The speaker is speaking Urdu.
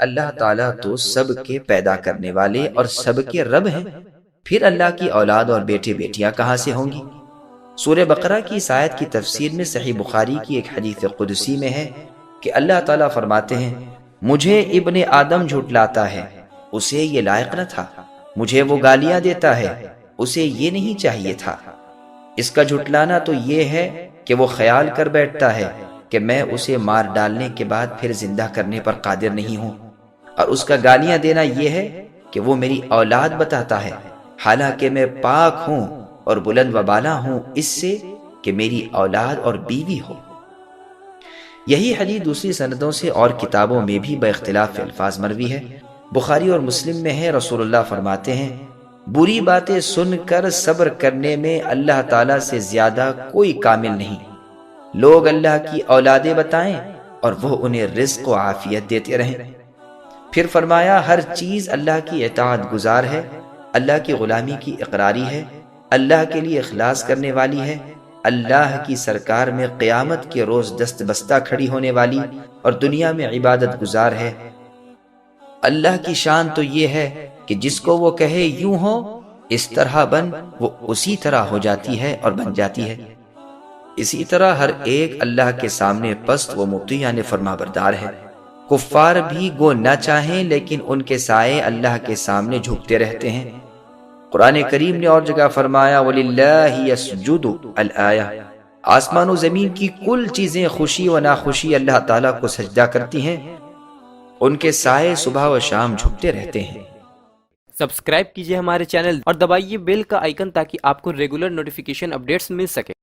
اللہ تعالیٰ تو سب کے پیدا کرنے والے اور سب کے رب ہیں، پھر اللہ کی اولاد اور بیٹے بیٹیاں کہاں سے ہوں گی؟ سورہ بقرہ کی اس آیت کی تفسیر میں صحیح بخاری کی ایک حدیث قدسی میں ہے کہ اللہ تعالیٰ فرماتے ہیں، مجھے ابن آدم جھٹلاتا ہے، اسے یہ لائق نہ تھا، مجھے وہ گالیاں دیتا ہے، اسے یہ نہیں چاہیے تھا۔ اس کا جھٹلانا تو یہ ہے کہ وہ خیال کر بیٹھتا ہے کہ میں اسے مار ڈالنے کے بعد پھر زندہ کرنے پر قادر نہیں ہوں، اور اس کا گالیاں دینا یہ ہے کہ وہ میری اولاد بتاتا ہے، حالانکہ میں پاک ہوں اور بلند و بالا ہوں اس سے کہ میری اولاد اور بیوی ہو۔ یہی حدیث دوسری سندوں سے اور کتابوں میں بھی با اختلاف الفاظ مروی ہے۔ بخاری اور مسلم میں ہے، رسول اللہ فرماتے ہیں، بری باتیں سن کر صبر کرنے میں اللہ تعالیٰ سے زیادہ کوئی کامل نہیں۔ لوگ اللہ کی اولادیں بتائیں اور وہ انہیں رزق و عافیت دیتے رہیں۔ پھر فرمایا، ہر چیز اللہ کی اطاعت گزار ہے، اللہ کی غلامی کی اقراری ہے، اللہ کے لیے اخلاص کرنے والی ہے، اللہ کی سرکار میں قیامت کے روز دست بستہ کھڑی ہونے والی اور دنیا میں عبادت گزار ہے۔ اللہ کی شان تو یہ ہے کہ جس کو وہ کہے یوں ہو، اس طرح بن، وہ اسی طرح ہو جاتی ہے اور بن جاتی ہے۔ اسی طرح ہر ایک اللہ کے سامنے پست و مطیع یعنی فرما بردار ہے۔ کفار بھی گو نہ چاہیں لیکن ان کے سائے اللہ کے سامنے جھکتے رہتے ہیں۔ قرآن کریم نے اور جگہ فرمایا، وَلِلَّهِ يَسْجُدُ الآیہ، آسمان و زمین کی کل چیزیں خوشی و ناخوشی اللہ تعالیٰ کو سجدہ کرتی ہیں، ان کے سائے صبح و شام جھکتے رہتے ہیں۔ سبسکرائب کیجئے ہمارے چینل اور دبائیے بیل کا آئیکن تاکہ آپ کو ریگولر نوٹیفیکیشن اپڈیٹس مل سکے۔